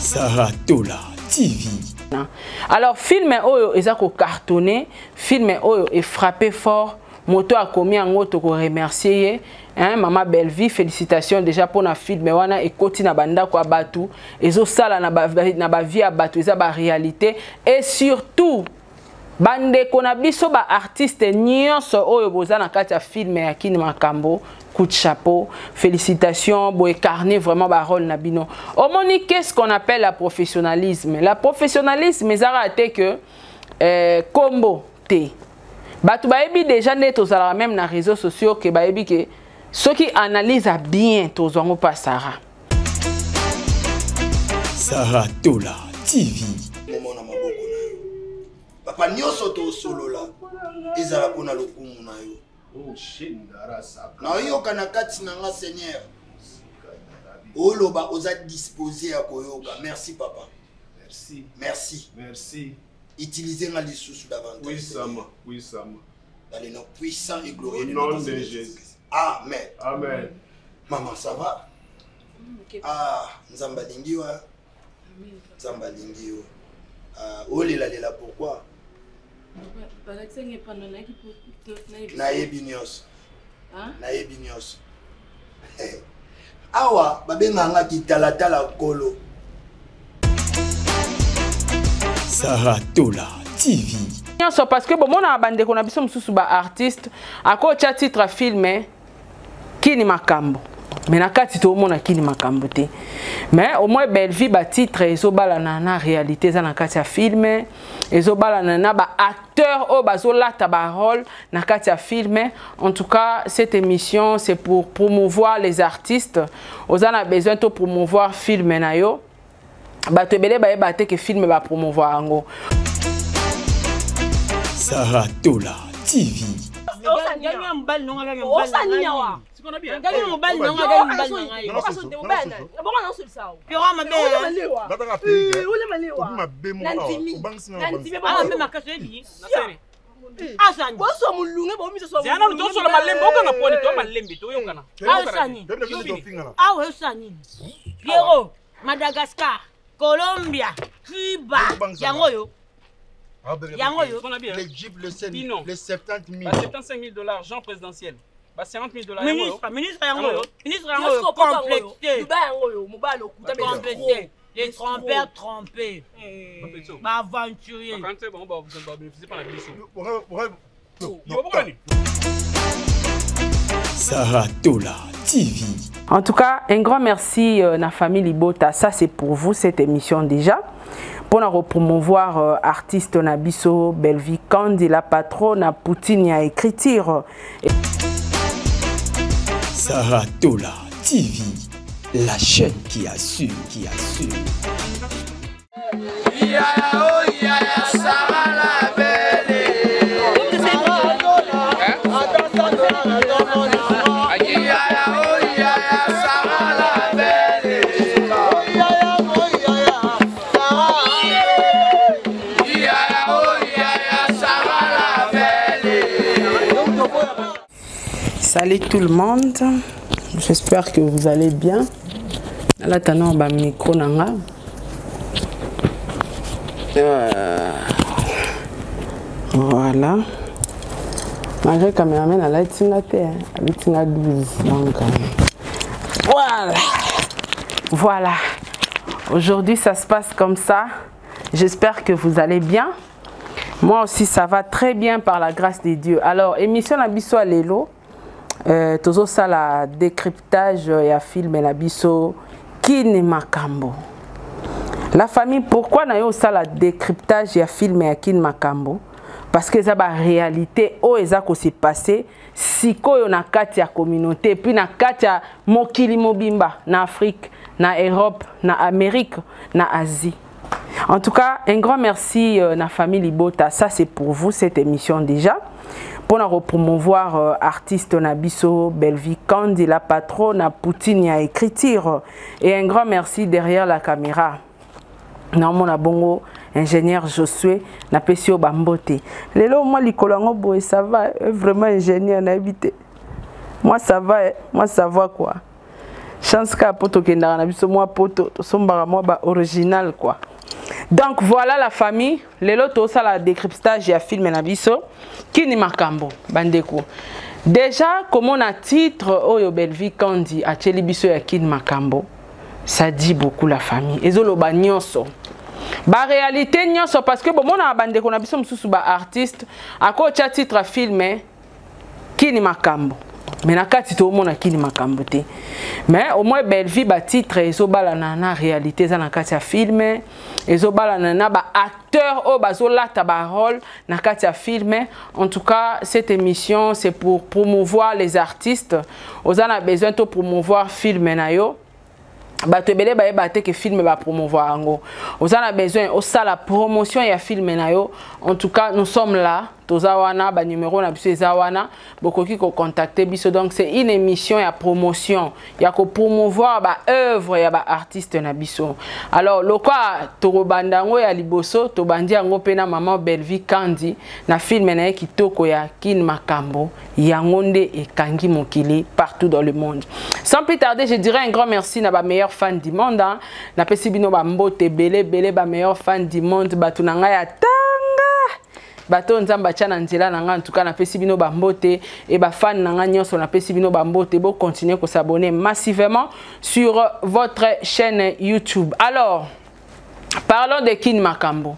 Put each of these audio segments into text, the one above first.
Saratola TV. Alors, film oyo ezako cartonné, film oyo est frappé fort. Moto a commis en autre pour remercier. Hein, Maman Bellevie, félicitations déjà pour na film wana et koti na banda kwa batu. Ezo sala na ba vie a batu, eza ba réalité et surtout bande kona biso ba artiste nyonso oyo boza na kati ya film ya Kini Makambo. Coup de chapeau, félicitations, vous incarnez vraiment le rôle Nabino. Au moni, qu'est-ce qu'on appelle la professionnalisme? La professionnalisme, c'est que combo T. Batu baebi déjà net aux même na réseaux sociaux que baebi que ceux qui analysent bien tous ont pas Sarah. Saratola TV. Papa nyoso to solo la. Ezala kona lokumu na yo. Oh shit, na yo kana kati na nga Seigneur. Oloba oza disposé à koyoka. Merci papa. Merci. Merci. Merci. Utilisez nga les sous davantage. Oui, Sama. Oui, Sama. Dans les noms puissants et glorieux de notre Seigneur Jésus. Amen. Amen. Maman, ça va? Ah, Nzamba lingiwa. Nzamba lingiwa. Oh lela pourquoi? Nayebi nyos. Nayebi nyos. Awa babenga kitalatala kolo. Saratola TV. Parce que bon, on a bandé qu'on a besoin de ba artiste à cause de titre film Kini Makambo. Mais na kati to mona Kini Makambo te. Mais au moins Bellevie ba titre ezo bala na réalité za na kati ya film ezo bala na ba acteur o bazo lata ba rôle na kati ya film. En tout cas, cette émission c'est pour promouvoir les artistes. On a besoin de promouvoir film na yo. Ba te belé ba ebate que film ba promouvoir ngo. Saratola TV. Madagascar, Colombia, Cuba, Yangoyo. L'Égypte, le 70 000. $75 000, Jean présidentiel. $50 000. Ministre, complété. Les trompeurs trompés. Aventuriers. Saratola TV. En tout cas, un grand merci à la famille Libota. Ça, c'est pour vous, cette émission déjà. Pour nous promouvoir artiste Nabiso, Bellevie, Kandi, la patronne, na Poutine, à écriture. Saratola TV, la chaîne qui assure, Salut tout le monde, j'espère que vous allez bien. Là, tu as un micro. Voilà. Malgré caméraman, elle a été à 12. Donc, voilà. Voilà. Aujourd'hui, ça se passe comme ça. J'espère que vous allez bien. Moi aussi, ça va très bien par la grâce de Dieu. Alors, émission Nabiso à Lelo. Tozo ça la décryptage ya film la biso Kini Makambo. La famille, pourquoi na yo ça la décryptage ya film ya Kini Makambo? Parce que ça ba réalité o eza ko s'est passé sikoyo na kati ya communauté puis na kati ya mokili mobimba na Afrique, na Europe, na Amérique, na Asie. En tout cas, un grand merci à la famille Libota. Ça c'est pour vous cette émission déjà. Pour nous promouvoir artiste Nabiso, Bellevie, Kandi, la patronne, na Poutine, à écriture. Et un grand merci derrière la caméra. Non, mon bongo, ingénieur Josué, na Pesio Bambote. Lelo, moi, l'Icolango Boy, ça va, vraiment ingénieur, n'habité. Moi, ça va quoi. chance ka poto kenda na biso moi poto sombara moi ba original quoi. Donc voilà la famille, lelo to ça la décryptage ya film na biso Kini Makambo bandeko. Déjà comme on a titre Oyo Belvi Kandi a tcheli biso ya Kini Makambo, ça dit beaucoup la famille. Ezolo ba nyonso. Ba réalité nyonso parce que bon na bandeko na biso mususu ba artiste ako tcha titre film Kini Makambo. Mais na kati to mona Kini Makambo te. Mais au moins Belvi ba titre ezobala na réalité za na kati ya film, ezobala na ba acteur o bazolata ba rôle na kati ya film. En tout cas, cette émission c'est pour promouvoir les artistes. Ozana besoin de promouvoir film na yo. Bato ebele ba ebate ke film ba promouvoir ngo. Ozana besoin osa la promotion ya film na yo. En tout cas, nous sommes là. Tozawana ba numéro na biso zawana bokoki ko contacter biso. Donc c'est une émission ya promotion ya ko promouvoir ba œuvre ya ba artiste na biso. Alors lokwa torobanda ngo ya liboso to bandi ngo pena maman Belvi Kandi na film na kitoko ya Kini Makambo yango nde ekangi mokili partout dans le monde. Sans plus tarder, je dirais un grand merci na ba meilleurs fans du monde hein. Na pesi bino ba mbote belé ba meilleurs fans du monde batu na nga ya bato nzamba tcha na nzela na nga en tout cas na pesi bino ba mbote et ba fan na nga nyonso na pesi bino ba mbote bo continuer ko s'abonner massivement sur votre chaîne YouTube. Alors parlons de Kini Makambo.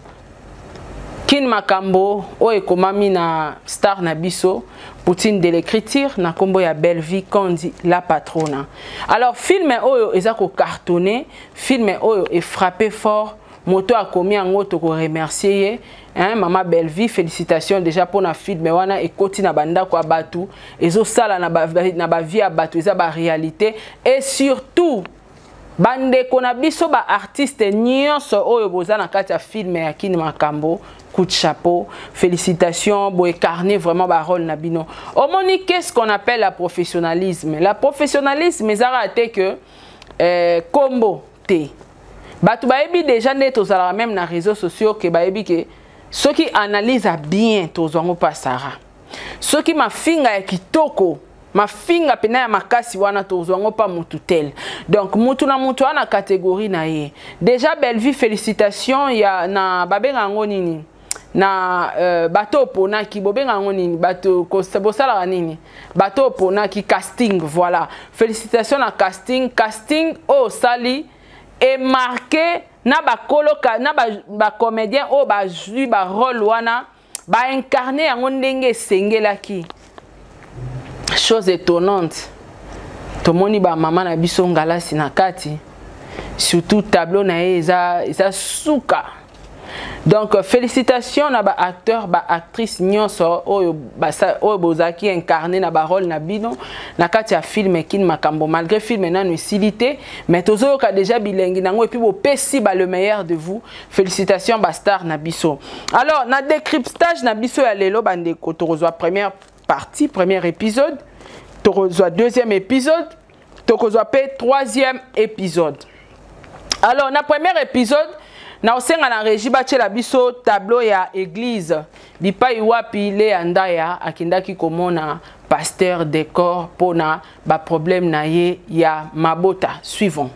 Kini Makambo o ekomami na star na biso Poutine de l'écriture na kombo ya Belvi Kandi la patrona. Alors film oyo ezako cartonné, film oyo est frappé fort. Moto a commis en autre ko remercier hein maman Belvi, félicitations déjà pour na film wana ekoti na banda kwa batu ezo sala na ba vie ya batu eza ba réalité et surtout bande kona biso ba artiste nyonso oyo boza na kati ya film ya Kini Makambo, coup de chapeau, félicitations, bo incarner vraiment ba rôle na bino. Omoni qu'est-ce qu'on appelle la professionnalisme? La professionnalisme ezara te que combo te. Batu baebi déjà ne tozala même na réseaux sociaux que baebi que ceux qui analysent bien tozwango pasara. Ceux qui ma finga ya kitoko, ma finga pena ya makasi wana tozwango pa mutu tel. Donc mutu na mutu ana catégorie na ye. Déjà Belvi félicitations ya na babenga ngo nini? Na bato pona ki bobenga ngo nini? Bato ko bosala nini? Bato pona ki casting voilà. Félicitations na casting oh sali et marqué na ba koloka na ba comédien o ba jouer ba rôle wana ba incarner yango ndenge sengelaki. Chose étonnante. Tomoni ba maman na biso ngala sinakati. Surtout tableau na eza suka. Donc félicitations na ba acteur ba actrice nyonso oyo bozaki incarné na ba rôle na bino na kati ya film Kini Makambo. Malgré film na nucilité mais tozo ka déjà bilingue nango et puis bo pesi ba le meilleur de vous. Félicitations ba star na biso. Alors na décryptage na biso ya lelo bande ko tokozwa première partie, premier épisode, tokozwa deuxième épisode, tokozwa pe troisième épisode. Alors na premier épisode na osenga na régie batela biso tableau ya église bipai wapi le andaya akindaki komona pasteur décor pona ba problème na ye ya mabota. Suivons.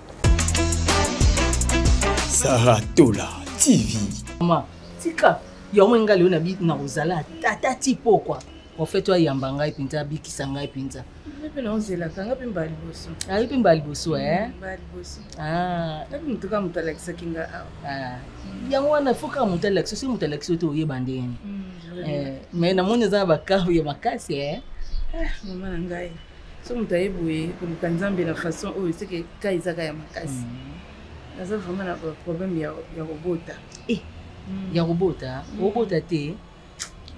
Saratola TV. Mama tika yo mwenga leo na bi na uzala tata tipo quoi en fait toi yamba ngai pinza bikisa ngai pinza Pena ozela kanga pimbali boso. Ari pimbali boso Pimbali boso. Tapi mtuka mutalekisa kinga awa. Yango wana foka mutalekisa si mutalekisa to oyeba ndeni. Mais na moni za bakavu ya makasi Mama na ngai. So mutayebuye kuluka nzambe la façon oyo c'est que kaizaka ya makasi. Naza vraiment na problème ya robota. Ya robota, robota te.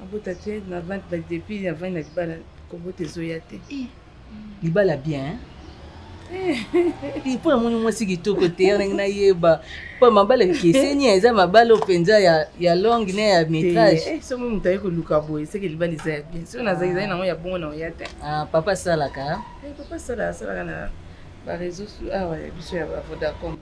Robota te na 20 depuis ya 20 na kibala robota zoyate. Libala bien. Pour mon moi siki to côté na yeba. Pas mabala ki senya eza mabala openza ya long ne ya métrage. So mo mutaye ko luka boy c'est que libala za bien. So na zaïza na ya bon na oyata. Papa salaka. Papa salaka na ba réseau ouais biso ya Vodacom.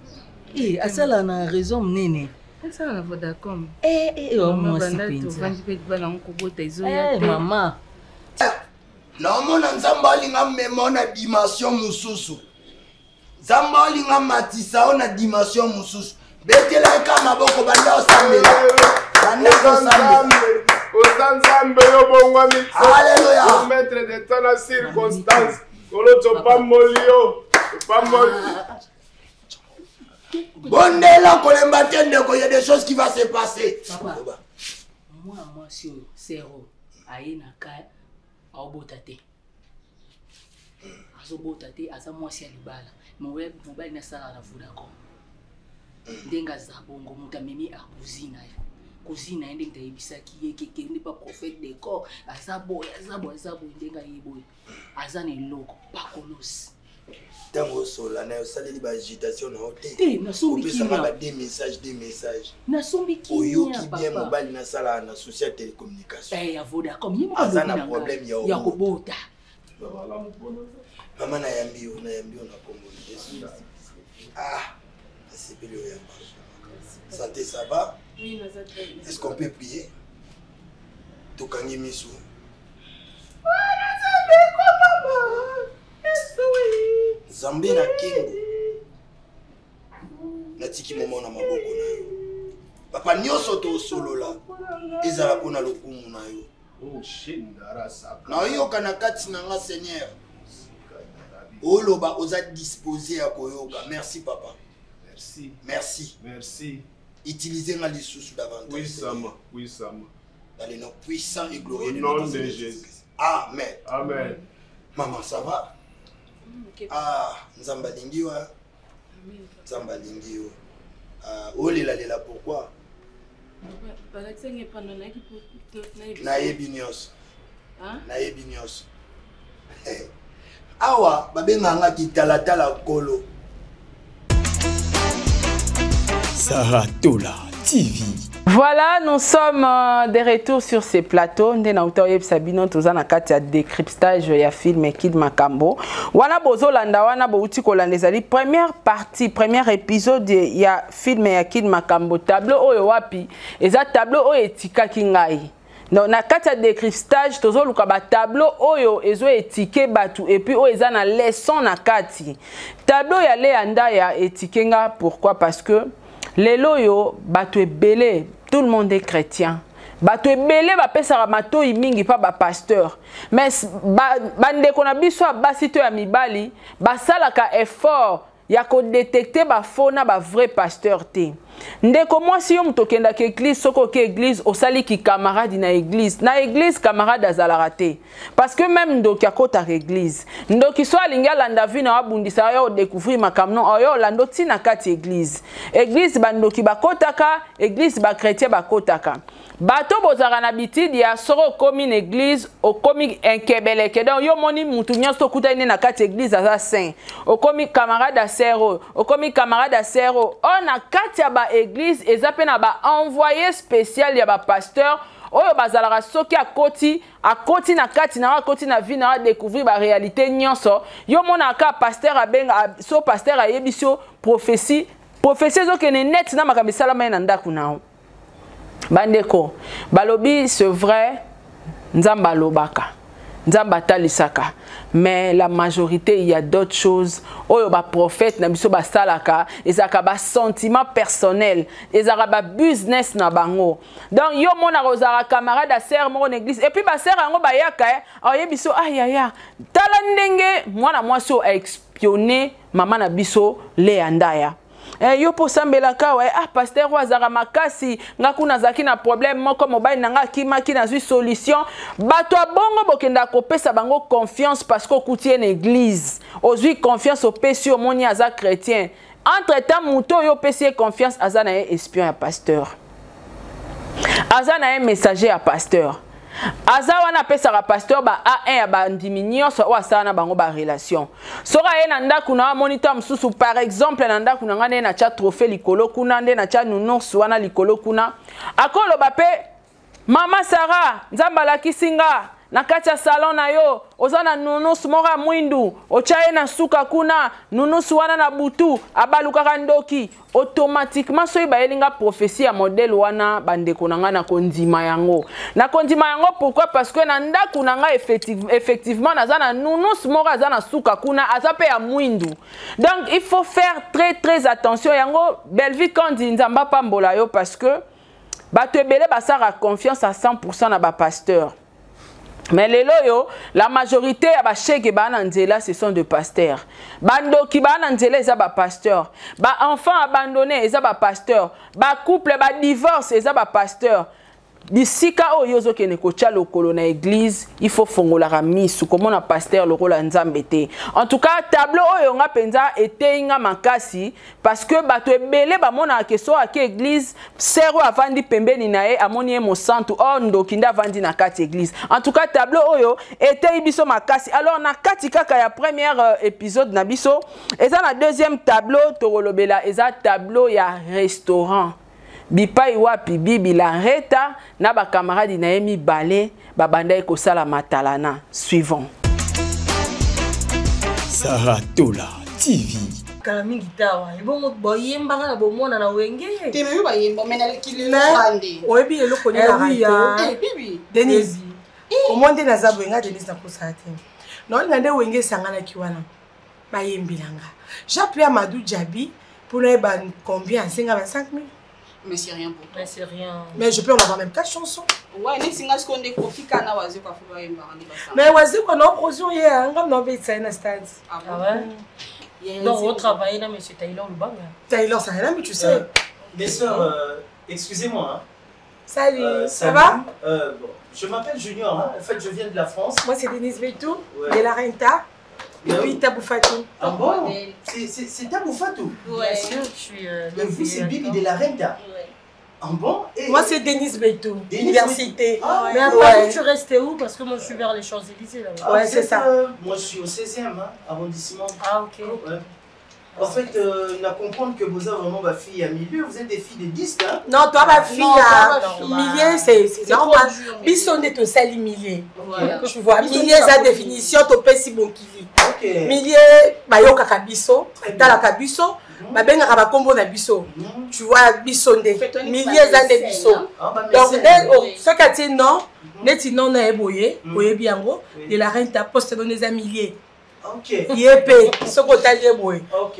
Asala na raison mnene. Asala na Vodacom. Moi si penza. Vandi pe bana ko bota izoyate. Maman. Naomona nzamba alinga mema na dimension mususu. Zamba olinga matisa ona dimension mususu. Betela kama boko banda osambela. Banda osambela. Osansambe yo bongwa mitso. Alléluia. Mettre de temps en circonstance. Kolo pas molio. Pas molio. Bondela kolemba tende ko y a des choses qui va se passer. Papa. Moi sur zéro. Aïe na ka aobotate. Azobotate asa moi si alibala. Mobile na sala na fuda ko. Ndenga za bongo mutamemi a cousine ayo. Cousine ende ngitayibisaki yeke ke pas prophète de corps. Azabo ndenga yiboy. Azana eloko pakolos. Tango sola na yosaleli ba agitation na hotel. Te na sombi kinya ba des messages. Na sombi kinya oyoki bien mobile na sala na social télécommunication. Ya Vodacom yimo azana problème ya kobota. Mama na yambio na Congo. Ah, c'est bien le santé, ça va? Oui, nous sommes. Est-ce qu'on peut prier? Tokangi misu. Zambi na kingo. Natiki momo na maboko na yo. Papa nyoso to solola. Ezala pona lokumu na yo. Oh shindara saka. Na yo kana kati na nga Seigneur. Oloba oza disposé à koyoka. Merci papa. Merci. Merci. Merci. Utilisez-moi les sous davantage. Oui, Sama. Oui, Sama. Dans les noms puissants et glorieux de nom de Jésus. Amen. Amen. Maman, ça va? Ah, Nzamba Lingiwa. Nzamba Lingiwa. Oh, lela, pourquoi? Nayebi nyos. Nayebi nyos. Awa, babenga ki talatala kolo. Saratola TV. Voilà, nous sommes de retour sur ces plateaux. Nous sommes Sabino Tozana Katia décryptage ya film Kid Makambo. Wana bozo landa wana bouti kolandezali première partie, premier épisode ya film ya Kid Makambo. Tableau oyo wapi, eza tableau oyo etika kingai. Donc na katia décryptage tozo luka ba tableau oyo ezo etike batu et puis oyo eza na leçon na kati. Tableau ya le anda ya etikenga pourquoi? Parce que lelo yo bato ebele, tout le monde est chrétien. Bato ebele ba pesa mato mingi pa ba pasteur. Mais bande kona biso basi to ya mibali, ba salaka effort ya ko détecter ba faux na ba vrai pasteur te. Ndeko moi si yo mutokenda ke église soko ke église osali ki camarade na église camarade azalaka te. Parce que même ndoki akota ke église ndoki so alinga landa vina abundisa yo découvrir makamno oyo lando tina kati église bandoki bakotaka église ba chrétien bakotaka. Bato bozaka na bitidi ya soro komi une église o komi enkebeleke donc yo moni mutu nyonso kuta ine na kati église aza saint o komi camarade a sero o komi camarade a sero on a kati ya ba église eza pe na ba envoyé spécial ya ba pasteur oyo bazalaka soki akoti na kati na akoti na vie na découvrir ba réalité nyonso yo mona ka pasteur abenga so pasteur ayebiso prophétie zo kene net na makambi salama na ndaku nao. Bandeko, balobi c'est vrai, nzamba lobaka, nzamba talisaka, mais la majorité il y a d'autres choses. Oyo ba prophète na biso ba salaka, ezaka ba sentiment personnel, ezaka ba business na bango. Donc yo mona rozara camarade a sœur mon église et puis ba sœur ango ba yaka aye biso ayaya. Tala ndenge mwana mwasi a espionné maman na biso le andaya. Yo po sambelaka ouais pasteur wazara makasi ngakuna zaki na problème moko mobile nanga kimaki na zui solution bato bongo bokenda kopesa bango confiance parce que kuti en église ozui confiance au pesi au moni aza chrétien entre temps muto yo pesi confiance aza na espion ya pasteur aza na messager ya pasteur aza wana pesa pasteur ba A1 ya ba ndiminyo so wasa na bango ba relation sora ye na ndaku na moniteur msusu par exemple na ndaku na ngane na cha trophée likolo kuna nde na cha nounours wana likolo kuna akolo ba pe mama Sarah nzamba la kisinga na kati ya salon na yo oza na nunusu moko ya mwindu otya ye na suka kuna nunusu wana na butu abalukaka ndoki automatiquement soki bayelinga prophétie ya modèle wana bandeko na nga na kondima yango pourquoi parce que na ndaku na nga effectivement naza na nunusu moko aza na suka kuna aza pe ya mwindu. Donc il faut faire très attention yango Belleville Kandi nzamba pambola yo parce que bato ebele basara confiance à 100% na ba pasteur. Mais les loyo, la majorité à chèque bananzela ce sont des pasteurs. Bando qui bananzela c'est ba pasteur. Ba enfant abandonné c'est ba pasteur. Ba couple ba divorce c'est ba pasteur. Bisika oyozo kene kocha lokolo na église, il faut fongola ramisu comme on a pasteur le rôle nzambete. En tout cas, tableau oyo nga penza était nga makasi parce que bato ebele ba mona keso ake église, sero avandi pembeni nae amoni mo santu ondo kinda vandi na kati église. En tout cas, tableau oyo était biso makasi. Alors na kati kaka ya premier épisode na biso, eza na deuxième tableau torolobela eza tableau ya restaurant. Bipai wapi bibi la reta na ba camarade na yemi balé babanda ko sala matalana suivant. Saratola TV. Kala mingi tawa ebongo boyemba na bomona na wenge te me bayemba mena likile lande oyebi eloko ni na radio bibi Denise omonde na zabo nga Denise na kosate non ngande wenge sangana kiwana bayembilanga j'appelle Amadou Djabi pour le ban combien 5 à 25 000. Mais c'est rien pour toi. Mais c'est rien. Mais je peux en avoir même 4 chansons. Ouais, ni singa ce qu'on est profit kana wazi kwa fuba yemba ngani basa. Mais wazi kwa no projet hier, ngam no be tsana stand. Ah ouais. Donc on travaille là monsieur Taylor Lubanga. Taylor ça là mais tu sais. Mes sœurs, excusez-moi hein. Salut. Ça va? Bon, je m'appelle Junior hein. En fait, je viens de la France. Moi c'est Denise Betou de la Renta. Et puis Tabou Fatou. Ah bon? C'est Tabou Fatou? Ouais. Bien sûr, je suis mais vous c'est Bibi de la Renta. Ah bon? Et moi c'est Denise Betou, université. Ah, mais après tu restes où? Parce que moi je suis vers les Champs-Élysées là. Ah, ouais, c'est ça. Moi je suis au 16e hein, arrondissement. Ah ok. Ouais. En fait, on a compris que vous avez vraiment ma fille à milieu. Vous êtes des filles de disques, hein? Non, toi, ma fille à milieu, c'est normal. Bisson est au sali milieu. Tu vois, milieu, sa définition, tu peux si bon qui vit. Milieu, bah, yo kaka bisso, dans la kabisso, bah, ben, on va combo na bisso. Tu vois, bisson de milieu, ça de bisso. Donc, ce qu'a dit non, net non, na eboye, boye bien gros, de la rente à poste dans les milliers. Ok. Yépé, ce que tu as dit,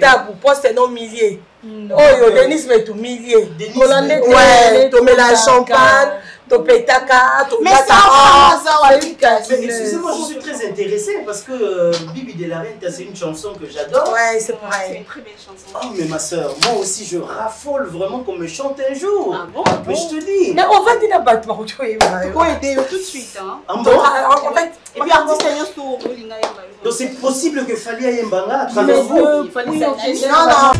tabou, poste non millier. Oh, yo, Denise met tout millier. Ouais, tu mets la champagne, tu pétaka, tu mets ta excusez-moi, je suis très intéressée parce que Bibi de la Renta, c'est une chanson que j'adore. Ouais, c'est vrai. C'est une très belle chanson. Oh, mais ma soeur, moi aussi je raffole vraiment qu'on me chante un jour. Ah bon? Mais je te dis. Mais on va dire la batte par où tu es. Faut aider tout de suite. Hein. En fait, et puis artiste sur donc c'est possible que Fally Ayembanga à travers vous. Il fallait s'analyser. Non.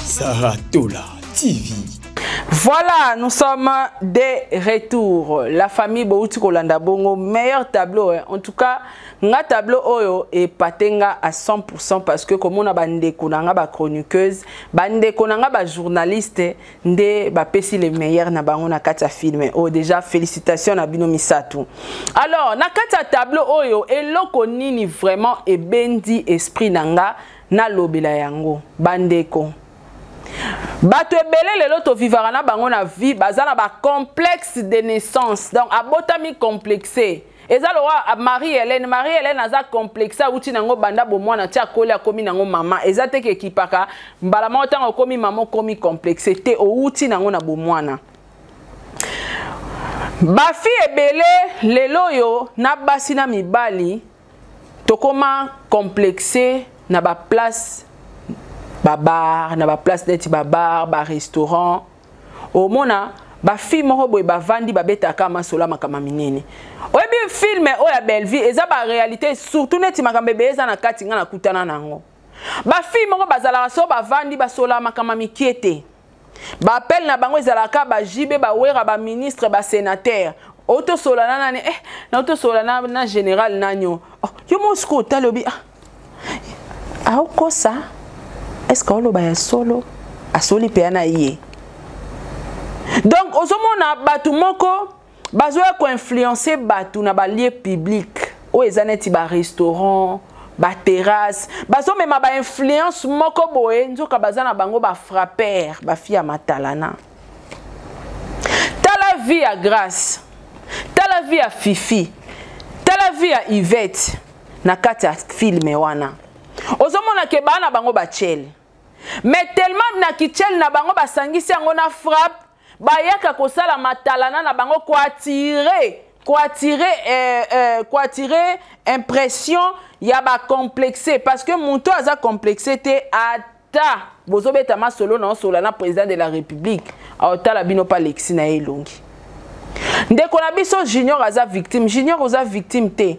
Saratola TV. Voilà, nous sommes de retour. La famille Bouti Kolanda Bongo, meilleur tableau. Hein. En tout cas, nga tableau oyo est patenga à 100% parce que comme on a bande konanga ba chroniqueuse, bande konanga ba journaliste, nde ba pesi les meilleurs na bango na kata film. Oh déjà félicitations na bino misatou. Alors, na kata tableau oyo eloko nini vraiment e bendi esprit nanga na lobela yango bandeko. Bato ebele lelo to vivara na bango na vie bazana ba complexe de naissance donc abotami complexé eza lo wa Marie-Hélène aza complexé uti nango banda bo mwana tia kolia komi nango mama eza te ke kipaka mbala mo tango komi mama komi complexé te o uti nango na bo mwana ba fi ebele lelo yo na basi na mibali tokoma complexé na ba place ba bar na ba place d'être ba bar ba restaurant au mona ba film moko boy ba vandi ba betaka masola makama minene oyebi film o ya Belleville eza ba réalité surtout neti makambe eza na kati nga na kutana nango ba film moko bazala so ba vandi ba sola makama mikiete ba appel na bango ezalaka ba jibe ba wera ba ministre ba sénateur auto sola nani na auto sola na général nanyo yo mosko talobi ah ko ça. Est-ce qu'on a solo a soli pe na yé donc ozomona batu moko bazoya ko influencer batu na ba lieu public o ezaneti ba restaurant ba terrasse bazo mema ba influence moko boye nzoka bazana bango ba frapper ba fia matalana tala vie à Grâce tala vie à Fifi tala vie à Yvette na kati ya film wana ozomona ke bana bango ba chel mais tellement na kichel na bango basangisi yango na frappe bayaka kosala matalana na bango ko attirer impression ya ba complexé parce que muto aza complexé te ata bozobeta masolo na solo na président de la République aotala bino pa lexi na elongi ndeko na biso Junior aza victime Junior oza victime te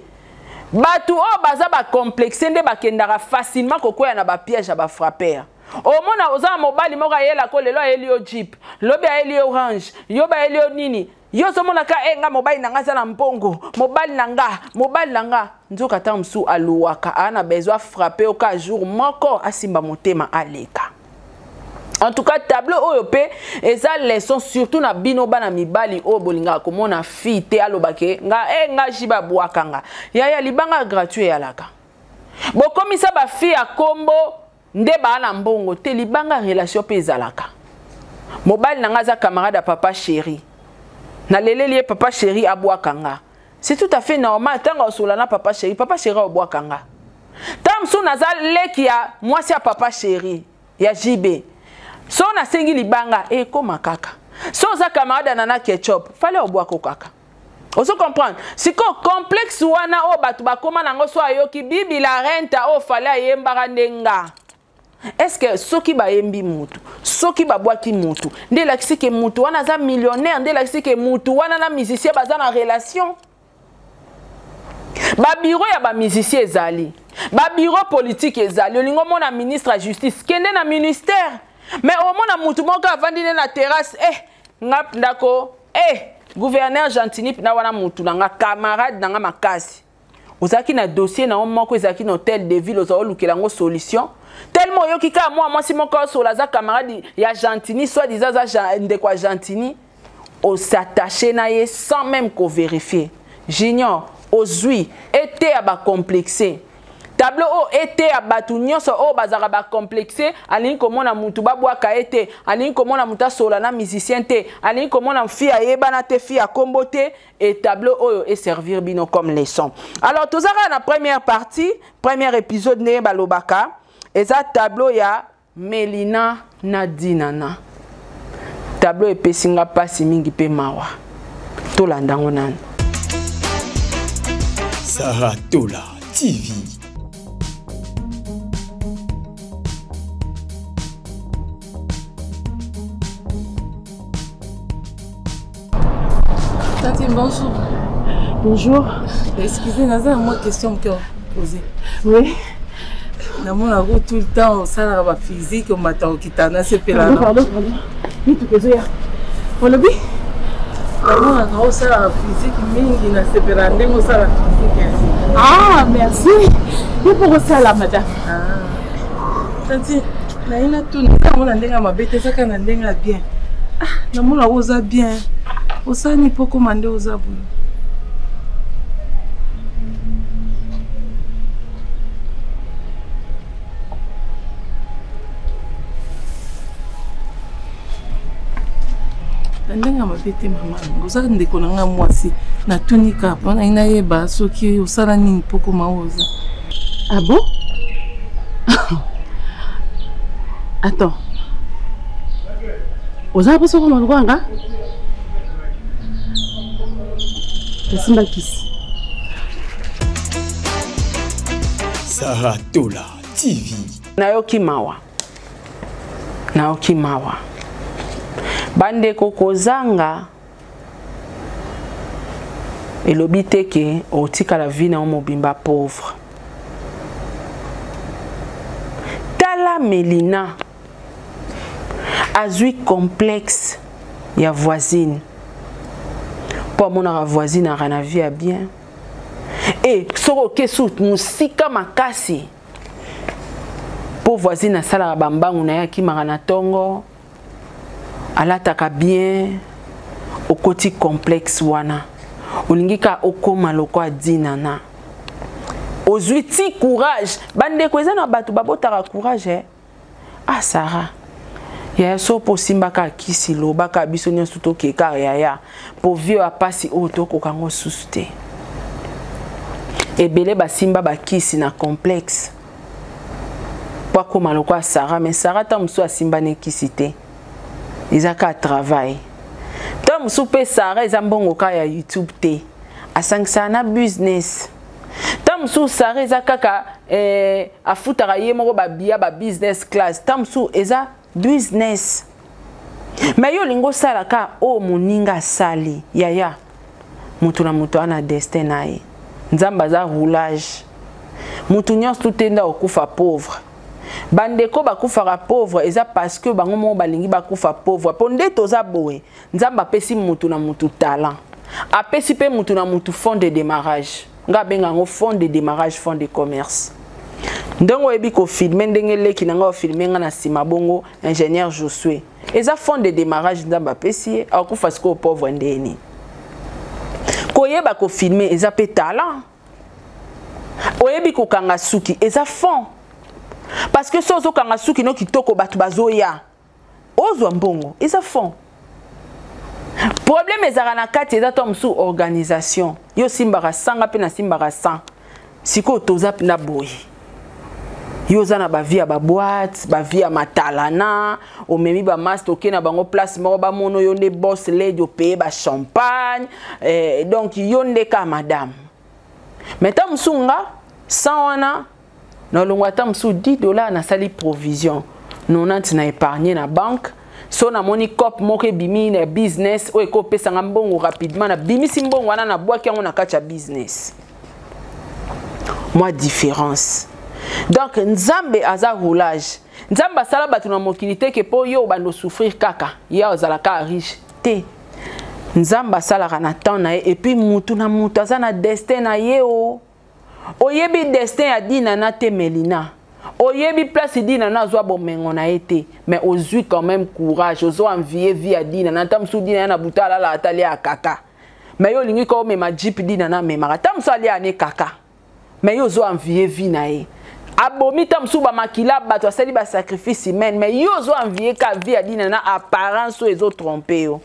batu o baza ba complexé nde bakendaka facilement kokoya na ba piège ya ba frapper omona oza mobali moko ayela ko lelo ayeli Jeep lobi ayeli Orange yoba ayeli nini yo somona ka nga mobali nanga za na mpongo mobali nanga nzoka ta msu aluwaka ana besoin frapper au cas jour moko asimba motema aleka. En tout cas tableau oyo pe eza leçon surtout na bino bana mibali o bolinga komona fille te alobake nga jiba bwakanga ya libanga gratuit yalaka bokomisa ba fille a kombo nde bana mbongo te libanga relation pe ezalaka mobali nanga za camarade papa chéri na leleli papa chéri abwakanga c'est tout à fait normal tanga osolana papa chéri abwakanga tamso naza leki ya mwasi ya papa chéri ya JB so na sengi libanga koma kaka so za camarade nana ketchup fallait obwako kaka oso comprendre siko complexe wana o batu bakoma nango so ayoki bibi la renta o fallait ayembaka ndenga. Est-ce que soki ba yembi mutu soki ba bwaki mutu nde lakisi ke mutu wana za millionnaire nde lakisi ke mutu wana na musicien baza na relation ba bureau ya ba musicien ezali ba bureau politique ezali olingo mona ministre ya justice kende na ministère mais au mona mutu moko avandi na terrasse ngap ndako gouverneur Gentini na wana mutu nanga camarade nanga makasi ozaki na dossier na moko ezaki na hôtel de ville ozo lukelango solution tellement yo kika moi si mon corps sur la camarade ya Gentini soit disant za ndeko Gentini o s'attacher na ye sans même qu'on vérifier Junior ozui était à ba complexé tableau o était à batu nyonso o bazaka ba complexé alini komona mutu babwaka ete alini komona muta solana musicien te alini komona fille ayebana te fille a kombote et tableau o et servir bino comme leçon. Alors tout ça na première partie premier épisode ne balobaka eza tableau ya Melina Nadinana tableau epesinga pasi mingi pe mawa tolandango nani Sarah Tola TV. Tati, bonjour. Bonjour. Excusez, Naza, moi question que poser. Oui. Namona tout le temps ça na ba physique au matin kitana c'est pela. Pardon. Ni tu kezo ya. Olobi? Namona ko ça la physique mingi na sepela ndemo ça la physique. Ah, merci. Ni pour ça la madame. Ah. Tanti, na ina tout namona ndenga mabete saka na ndenga bien. Ah, namona oza bien. Osa ni poko mande oza bu. Ndenga mabete mama ngoza ndeko nanga mwasi na tunika pona ina yeba soki osala nini poko maoza. Ah bon? Attends. Oza pas soko malwanga? Simba kisi. Sarah Tola TV. Nayoki mawa. Bande kokozanga elobi teke otika la vie na mobimba pauvre. Tala Melina azui complexe ya voisine. Pour mon voisine a na vie à bien. Et soro kesu musika makasi. Pour voisine sala bambangu na ya ki marana tongo. Alataka bien, au okoti complexe wana olingika okoma lokwa dinana ozuiti courage bande kweza na batu babotaka courage ah Sarah ya so posimbaka kisi lobaka biso nyonso tokeka yaya po vio apasi oto kokango suste ebele basimba bakisi na complexe kwa koma lokwa Sarah mais Sarah ta musu asimba ne kisi te izaka travail ta musu pe Sarah ezambongo ka ya YouTube te asangisa na business ta musu Sarah ezaka afutaka ye moko babia ba business class ta musu eza business mais yo lingo salaka o moninga sali yaya mutu na mutu ana destin naye nzamba za roulage mutu nyonso tutenda okufa pauvre bandeko bakufaka pauvre eza parce que bango mo balingi bakufa pauvre ponde toza boye nzamba pesi mutu na mutu talent apesi pe mutu na mutu fond de démarrage nga benga ngo fond de démarrage fond de commerce ndongo ebi ko filmer ndenge leki nanga o filmer nga na sima bongo ingénieur Josué eza fond de démarrage nzamba pesi akufa siko pauvre ndeni koyeba ko filmer eza pe talent oyebi ko kanga suki eza fond parce que sozo kanga suki no kitoko batu bazoya ozwa mbongo eza fond problème ezaka na kati eza to musu organisation yo simbaka sanga pe na simbaka sang siko toza na boye yo za na ba via ba boîte ba via matalana o memi ba master okena bango place moko ba mono yo nde boss lady o payer ba champagne donc yo nde ka madame mais ta musunga sans wana na longwa ta musu $10 na sali provision 90 na épargner na banque so na moni cop moko bimi na business o eko pesa ngambongo rapidement na bimi simbongo wana na boaki yango na kacha business moi différence donc nzambe aza roulage nzamba sala batu na mokilité ke po yo bando souffrir kaka ya ozalaka riche te nzamba sala kana temps na et puis mutu na mutu aza na destin na ye o oyebi destin ya dina na te Melina oyebi place dina na zwa bomengo na été mais ozui quand même courage ozo envier vie ya dina na tamsu dina na butala la atali ya kaka mais yo lingi ko mema jeep dina na mema tamsu ali ane kaka mais yo zo envier vie na ye abomi tamsu ba makila bato asali ba sacrifice humain mais yo zo envier ka vie ya dina na apparence o ezo tromper yo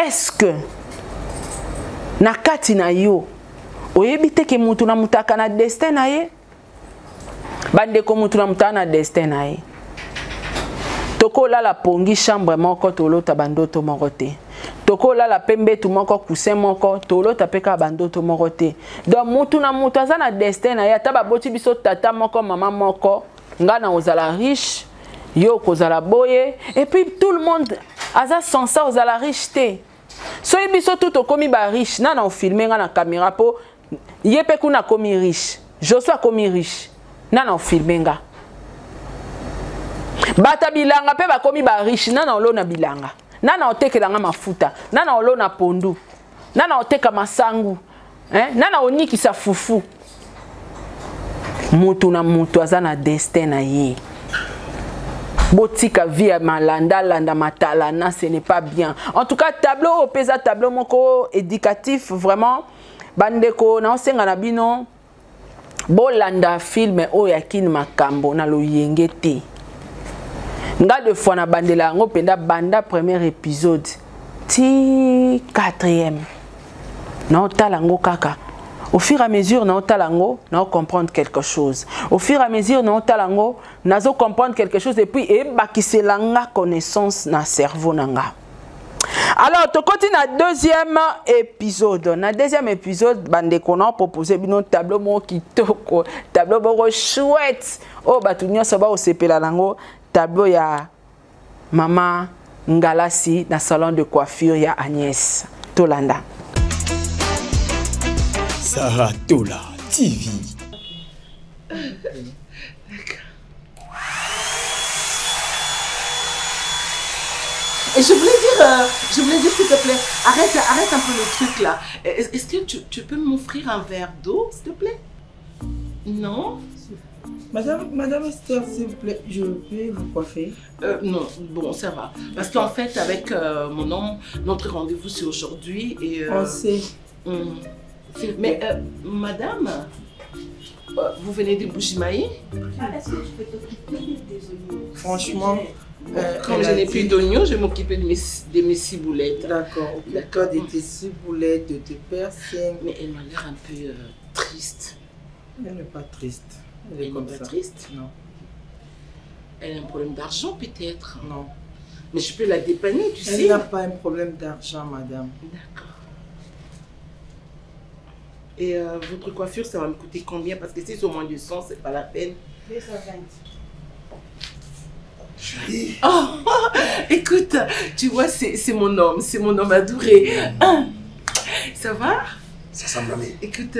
est-ce que na kati na yo oyebi te ke mutu na mutaka na destin na ye bande ko mutu na mutana na destin na ye toko la pongi chambre moko tolota bandoto moko te toko la pembe tu moko coussin moko tolota peka bandoto moko te donc mutu na mutu aza na destin na ye ata baboti biso tata moko mama moko ngana ozala riche yo kozala boye et puis tout le monde aza censé ozala riche te so biso tout okomi ba riche na na filmer nga na caméra po yepe kuna komi riche Joshua komi riche nana o filmenga bata bilanga pe ba komi ba riche nana olona bilanga nana otekelanga mafuta nana olona pondu nana oteka masangu nana onikisa fufu mutu na mutu aza na destin na ye botika via malanda landa matalana ce n'est pas bien en tout cas tableau opeza tableau moko éducatif vraiment bandeko na osenga na bino bolanda film oyo yakini makambo na loyenge te nga de fois na bandela yango penda banda premier épisode ti 4e na otalango kaka au fur et à mesure na otalango na comprendre quelque chose au fur et à mesure na otalango nazo comprendre quelque chose et puis e bakiselanga connaissance na cerveau nanga. Alors, tu continues na deuxième épisode. Na deuxième épisode, bande qu'on a proposé un tableau mo kitoko, tableau mo chouette. Oh, batunyo soba au sepela lango, tableau ya Mama Ngalasi na salon de coiffure ya Agnès Tolanda. Sarah Tola TV. Et je voulais dire s'il te plaît, arrête un peu le truc là. Est-ce que tu peux m'offrir un verre d'eau, s'il te plaît? Non? Madame Esther, s'il vous plaît, je peux vous coiffer? Non, bon, ça va. Parce qu'en fait, avec mon homme, notre rendez-vous c'est aujourd'hui et... On sait. Mais, madame, vous venez de Bujimaï? Est-ce que tu peux t'occuper des oignons? Franchement, comme je n'ai plus d'oignons, je vais m'occuper de mes ciboulettes. D'accord, occupe-toi de tes ciboulettes, de tes persils. Mais elle m'a l'air un peu triste. Elle n'est pas triste. Elle n'est pas triste? Non. Elle a un problème d'argent peut-être? Non. Mais je peux la dépanner, tu sais. Elle n'a pas un problème d'argent, madame. D'accord. Et votre coiffure, ça va me coûter combien? Parce que si c'est au moins du 100, c'est pas la peine. 220. Chérie. Oh, écoute, tu vois, c'est mon homme adoré. Ça va? Ça semble à Écoute,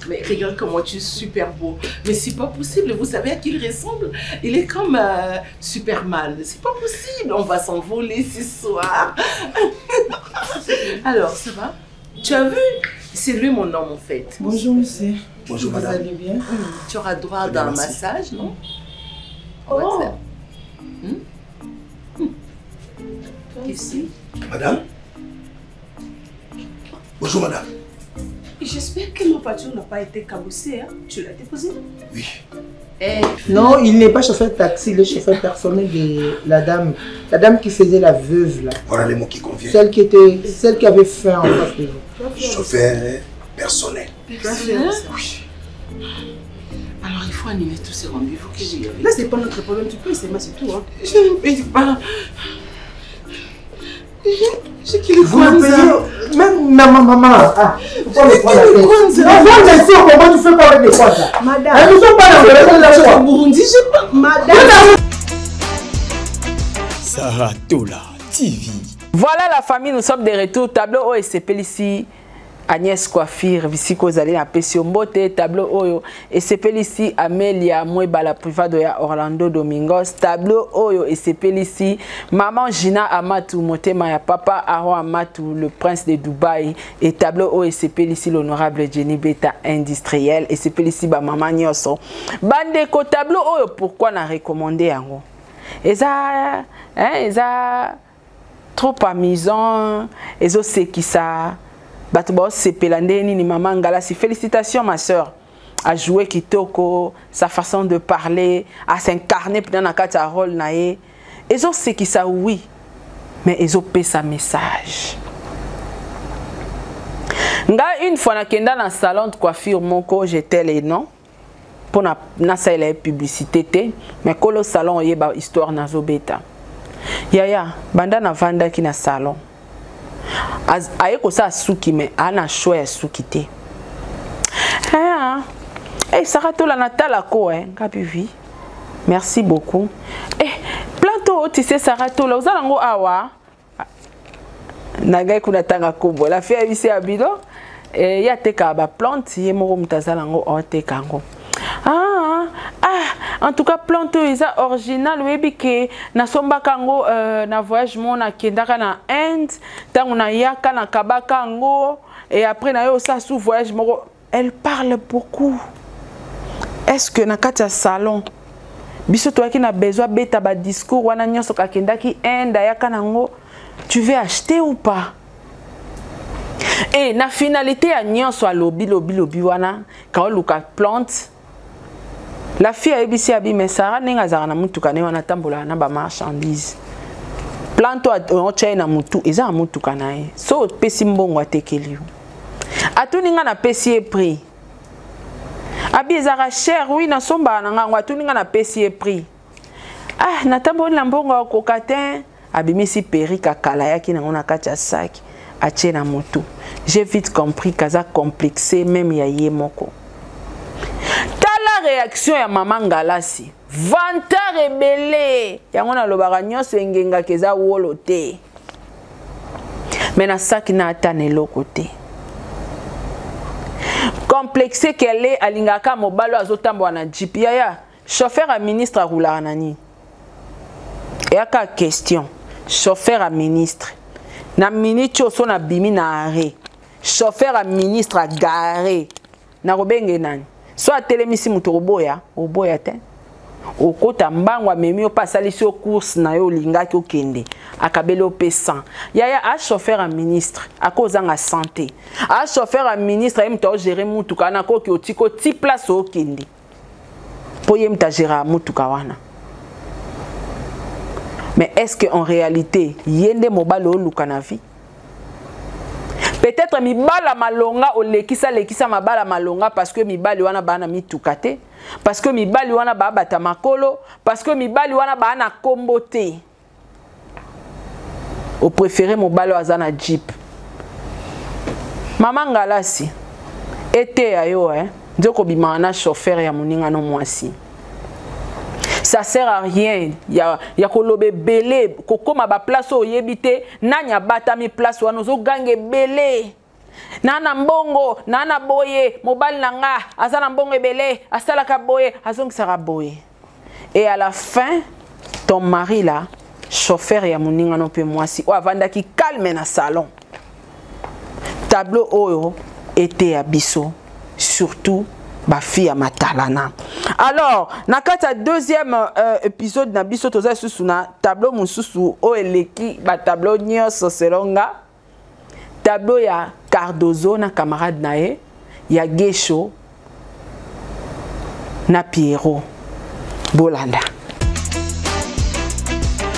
mais regarde comment tu es super beau. Mais c'est pas possible, vous savez à qui il ressemble? Il est comme Superman. C'est pas possible, on va s'envoler ce soir. Alors, ça va? Tu as vu? C'est lui mon homme en fait. Bonjour monsieur. Bonjour madame. madame. Vous allez bien? Tu auras droit d'un massage, non? Oh! Qu'est-ce que Madame? Bonjour madame. J'espère que ma voiture n'a pas été cabossée. Hein? Tu l'as déposée? Oui. Non, il n'est pas chauffeur de taxi, il est chauffeur personnel de la dame. La dame qui faisait la veuve là. Voilà les mots qui conviennent. Celle qui avait faim en face de vous. Chauffeur personnel. Personnel? Oui. Alors il faut annuler tous ces rendez-vous que j'ai eu. Là, c'est pas notre problème, tu peux essayer, c'est tout. Hein. Je ne paye pas. J'ai qu'il vous le payez. Même maman. Ah, pourquoi me prendre la tête? Non, non, mais si, comment tu fais pas avec les Kwanza? Madame. Elles ne sont pas dans le reste de Burundi, je pas. Madame. Sarah Tola TV. Voilà la famille, nous sommes de retour. Tableau OSCP ici. Agnès Coiffure, Visiko Zali na Pesiombote, tableau Oyo, et c'est ici Amélia Moueba la privade de Orlando Domingos, tableau Oyo, et c'est ici Maman Gina Amatou, Motema ya Papa Aaron Amatou, le prince de Dubaï, et tableau Oyo, et c'est ici l'honorable Jenny Beta industriel, et c'est ici Maman Nyoso. Bandeko, tableau Oyo, pourquoi n'a recommandé yango? Et ça, trop amusant, et ça, c'est qui ça? Ni maman Ngalasi. Félicitations ma soeur à jouer kitoko, sa façon de parler, à s'incarner dans un rôle naé. Et autres c'est qui ça oui, mais ils ont payé sa message. Une fois na kenda dans salon de coiffure moko j'étais les noms pour na la publicité mais quand le salon y a histoire na zobeta. Yaya banda na vanda ki na salon. Aye ko sa suki me ana choix suki te. Sarah Tola Natala ko ngapi. Merci beaucoup. Planto tu sais Sarah Tola ozalango awa. Nagai kuna tanga kobo la fille ici à Bilo et ya teka ba plante ye moko mutazalango o tekango. En tout cas, plante isa original webi ke na somba kango na voyage mon na kendaka na Inde, tango na yaka na kabaka ngo et après na yo ça sous voyage moko, elle parle beaucoup. Est-ce que na kati ya salon biso toi qui na besoin beta ba discours wana nyoso ka kendaki Inde yaka nango, tu veux acheter ou pas? Et na finalité a nyoso a lobby wana ka luka plante. La fille a ébissé mais Sarah n'est pas na mutuka ne wana tambola na ba marchandise. Planto a china mutu eza mutuka na e. So pesi mbongo atekeli. Atuninga na pesi e prix. Abi ezara cher oui na somba na ngwa atuninga na pesi e prix. Na tambola na mbongo ko katin abimisi perika kala yaki na ngona kacha sac a chena mutu. J'ai vite compris kaza complexé même ya yemoko. La réaction ya maman Ngalasi vanta rebelle yango na lobaka nyonso engenga keza wolo te mais na saki na atane lokote complexé qu'elle est alingaka mobalo azotambo na jeep ya chauffeur à ministre a roula nani et aka question chauffeur à ministre na minute so na bimi na arrêt chauffeur à ministre a garé na robenge nani so atelemisi muto oboya te okota mbangwa memi opasalisi o course na yo lingaki okende akabeli ope 100 yaya a chauffeur a ministre akozanga santé a chauffeur a ministre yemta o gérer mutuka na koki otiko ti place okende po yemta gérer mutuka wana. Mais est-ce que en réalité yende mobile o luka na vie? Peut-être mibala malonga o lekisa mabala malonga parce que mibali wana bana mitukate, parce que mibali wana ba bata makolo, parce que mibali wana bana kombote. Au préféré mobile azana jeep. Mama ngalasi été ayo ndoko bimana chauffeur ya muninga no mwasi. Ça sert à rien. Ya kolobe belé, kokoma ba place o yebite, nanya bata mi place wana zo gange belé. Nana mbongo, nana boye, mobile nanga, azana mbongo belé, asala ka boye, azong sara boye. Et à la fin, ton mari là, chauffeur ya muninga no pe mwasi, o avanda ki calme na salon. Tableau oyo était à biso, surtout ma fille à matalana. Alors, nakata deuxième épisode na biso toza susu na tableau mususu o eleki ba tableau nyoso selonga. Tableau ya Cardozo na camarade nae, ya Gesho na Pierrot Bolanda.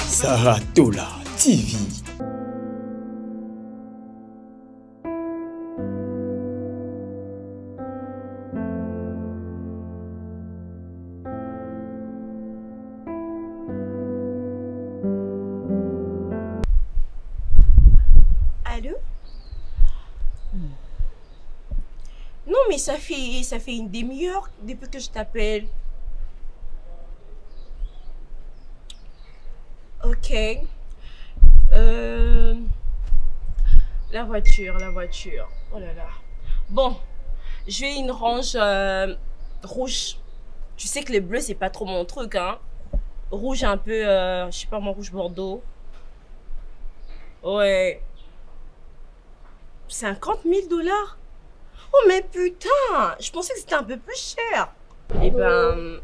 Saratola TV. Non, mais ça fait une demi-heure depuis que je t'appelle. Ok. La voiture. Oh là là. Bon, je vais une range rouge. Tu sais que le bleu, c'est pas trop mon truc, hein. Rouge un peu, je sais pas moi, rouge bordeaux. Ouais. 50 000 $? Oh mais putain, je pensais que c'était un peu plus cher. Eh ben...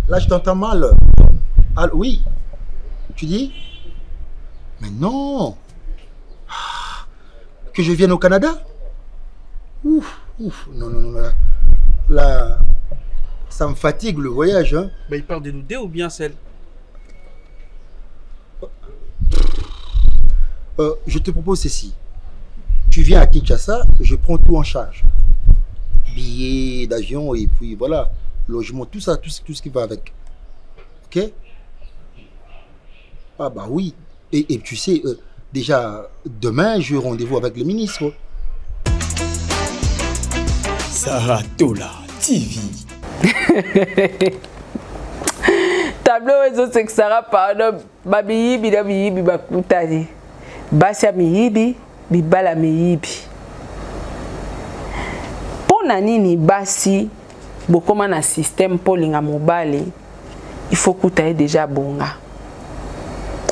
Là, je t'entends mal. Ah, oui. Tu dis? Mais non. Que je vienne au Canada? Ouf. Non. Là, ça me fatigue le voyage. Hein. Bah, il parle de nous deux ou bien celle? Je te propose ceci. Tu viens à Kinshasa, je prends tout en charge. Billets d'avion et puis voilà, logement, tout ça, tout ce qui va avec. Ok? Ah bah oui. Et tu sais, déjà, demain, j'ai rendez-vous avec le ministre. Saratola TV. Tableau réseau c'est que Sarah pardon, babiyibi bakutani. Basi miyibi, bibala miyibi. Pona nini basi bokoma na système polinga mobale, il faut kutaye déjà bonga.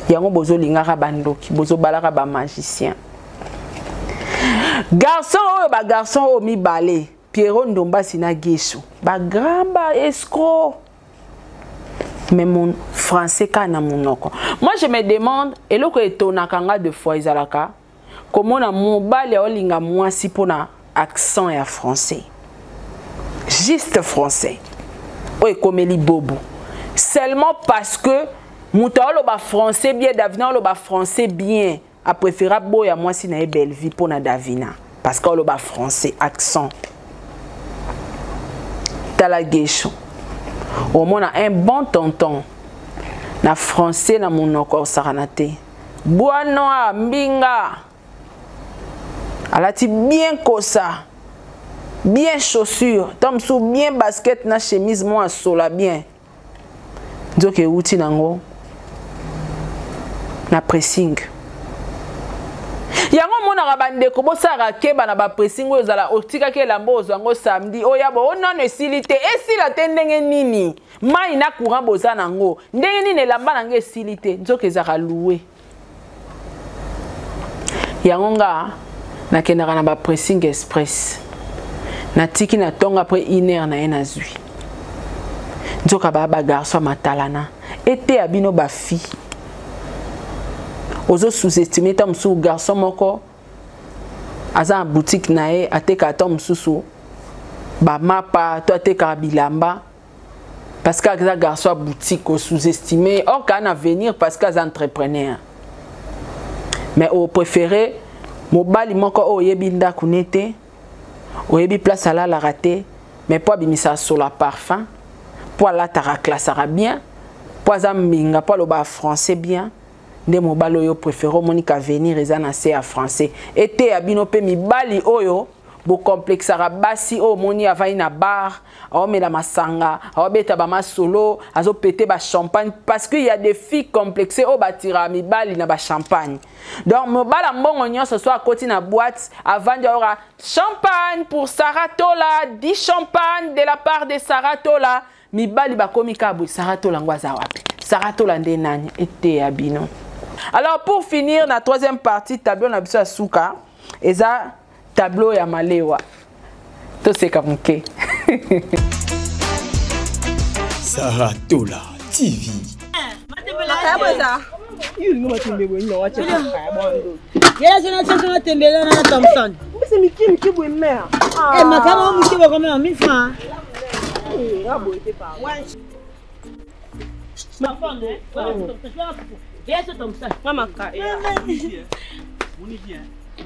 Yango bozo lingaka bandoki, bozo balaka ba magicien. Garçon o mi balé, Pierrot Ndomba sina Gesho. Ba gramba escroc. Mais mon français kana monoko. Moi je me demande eloko etonakanga de fois izalaka comment na mobile olinga mwasi pona accent ya français. Juste français. Oye komeli bobo. Seulement parce que mutalo ba français bien Davina lo ba français bien a préféré boya mwasi na belle vie pona Davina parce que lo ba français accent. Tala Gesho. Au moins un bon tonton na français na monoko saranate boano mbinga alati bien kosa bien chaussures tom sou bien basket na chemise moi sola bien nzoke uti nango na pressing yango mona rabande ko bosara keba na ba pressing oyo zala otika ke lambo ozango samedi oya bo onano esilite esila tendenge nini mai na courant boza nango ndenge nini lamba nange esilite nzoke zaka loué yango nga nakendaka na ba pressing express natiki na tonga après 1 heure na ye nazwi nzoka ba garçon matalana ete abino ba fi ozo sous-estimer ta musu garçon moko aza en boutique na ye ateka ta mususu ba mapa to ateka bilamba parce que aza garçon à boutique au sous-estimé or quand à venir parce que aza entrepreneur mais au préféré mobali moko o yebi ndako nete o yebi place à la raté mais pour abimisa sur la parfum pour la ta classe bien pour azaminga pour le bas français bien nde mobali oyo préféré monika venir ezana c'est à français été abino pe mibali oyo bo complexe basi o moni avai na bar o mela masanga o beta ba masolo azo péter ba champagne parce que il y a des filles complexées o batira mibali na ba champagne donc mobala mbongo nyonso soit côté na boîte avant de aura champagne pour Saratola 10 champagne de la part de Saratola mibali ba komi kabu Saratola ngwaza wapi Saratola nde nani été abino. Alors pour finir la troisième partie tableau na biso suka eza tableau ya malewa to seka mke Saratola TV.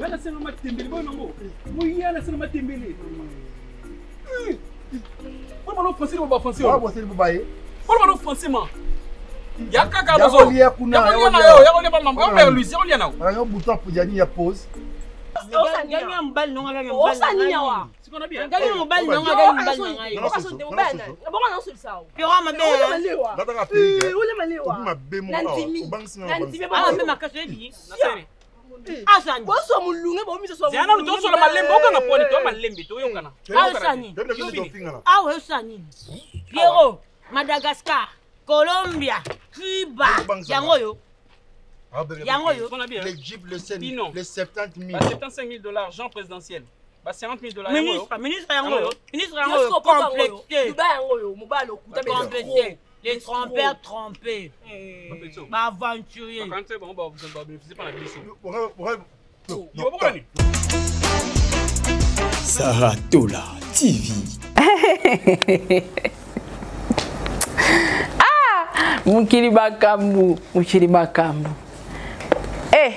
Wala sema matembele bono ngo. Muyana sema matembele. Wala no français ba français. Wala français ba baye. Wala no français ma. Ya kaka bozo. Ya kuna ya ole ba mambo. Ya Luis ya ole na. Ayo bouton pour gagner ya pause. Gagner mbal non gagner mbal. Osania wa. Sikona bien. Gagner mbal non gagner mbal non. Oka sonde mbana. Bonga non sur ça. Pira ma be. Nataka pe. Ole malewa. Ma be mo. Nantimi ba ma makaso ebi. Na sere. Asani. Boso mulunge bo mi so. Zana ndo so la malembe okanga poni to malembe to yokana. Asani. Ah ouais Asani. Pierrot, Madagascar, Colombia, Cuba. Yango yo. Yango yo. L'Égypte, les 70 000. 75 000 $, Jean présidentiel. 50 000 $. Ministre yango yo. Ministre yango yo. Complété. Dubai yango yo. Mobalo complété. Les trompeurs trompés. Ma aventurier. Saratola TV. Ah! Mukiri bakambu. Mukiri bakambu. Eh!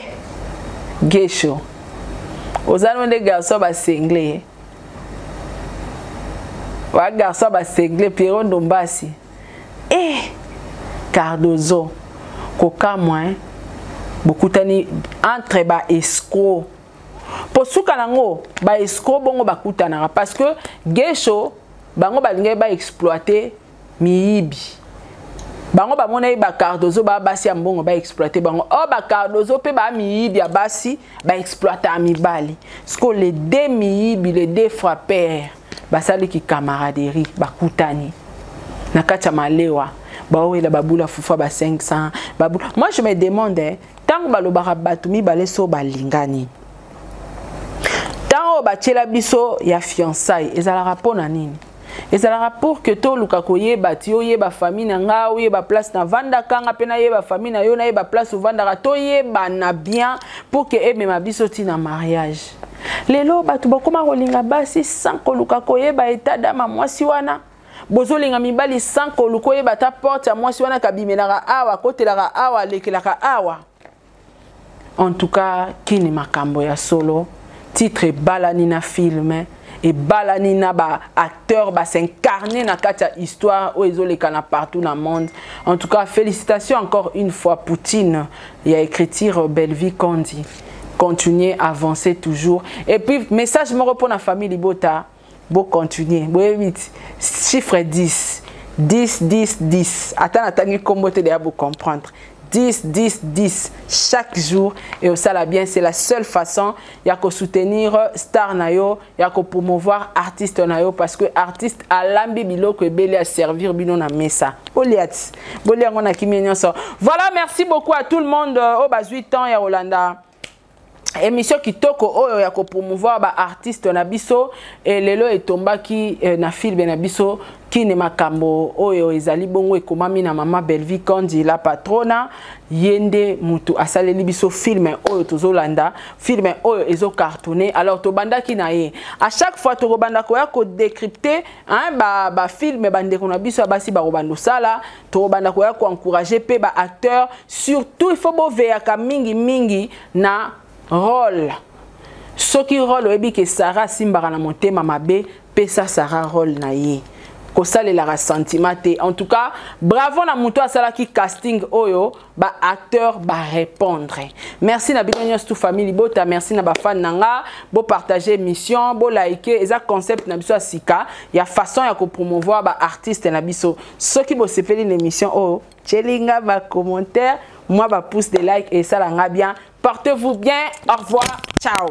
Gesho. Ozano de garçon ba sengle. Wa garçon ba sengle Pierrot Ndombasi. Eh, Cardozo, Coca moins, beaucoup tani entre ba escroc. Pour ce kanango, ba escroc bongo ba kutanara parce que gesho bango balinga ba exploiter miibi. Bango ba mona ba Cardozo ba basi ya mbongo ba exploiter bango. Oh ba Cardozo pe ba miibi ya basi ba exploiter amibali. Sko les deux miibi, les deux frappeurs, ba sali ki camaraderie ba kutani. Nakacha malewa baowe la babula fufa ba 500 babula. Moi je me demande tant que balobara batumi baleso balingani tant ba tchela biso ya fiançailles ezala rapport na nini ezala rapport que to luka koyeba ti oyeba famille na nga oyeba place na vanda kanga pena yeba famille na yo na yeba place vanda to yeba na bien pour que ebe ma biso ti na mariage lelo batu bakoma kolinga basi sans koluka koyeba état d'âme mwasi wana bozolinga mibali sans koluko yeba ta porte ya mwasi wana kabimelaka awa kotelaka awa lekelaka awa. En tout cas kini makambo ya solo titre balani na film et balani na ba acteur ba s'incarner na kata histoire o ezoleka na partout dans le monde. En tout cas félicitations encore une fois Poutine et à écriture belle vie Kondi. Continuez à avancer toujours et puis message me répond à famille Libota. Bon continuer. Bon vite. Chiffre 10. 10, 10, 10. Attends, comment tu dois comprendre. 10, 10, 10. Chaque jour. Et ça la bien, c'est la seule façon. Il y a que soutenir star nayo, il y a que promouvoir artiste nayo parce que artiste à l'ambi bilo que belé à servir bino na mesa. Oliat. Voilà, merci beaucoup à tout le monde. Au bas 8 ans et à Hollanda. émission kitoko oyo ya ko promouvoir ba artiste na biso et lelo etombaki na film na biso qui ne makambo oyo ezali bongo ekomami na mama Belvi Kondi la patrona yende mutu asaleli biso film oyo tozolanda film oyo ezo cartonné alors to bandaki na ye à chaque fois to banda ko ya ko décrypter hein ba film bandeko na biso basi ba robando sala to banda ko ya ko encourager pe ba acteur surtout il faut bo veya mingi na rôle soki rôle oyebi ke Sarah simbara na motema mabe pesa Sarah rôle na ye kosalela sentiment te en tout cas bravo na muto asala ki casting oyo ba acteur ba répondre merci na bino nyos tout famille bota merci na ba fan nanga bo partager émission bo liker eza concept na biso sika ya façon ya ko promouvoir ba artiste na biso soki bo sepeli l'émission oh chelinga ba commentaire moi ba pouce de like et ça la nga bien portez-vous bien au revoir ciao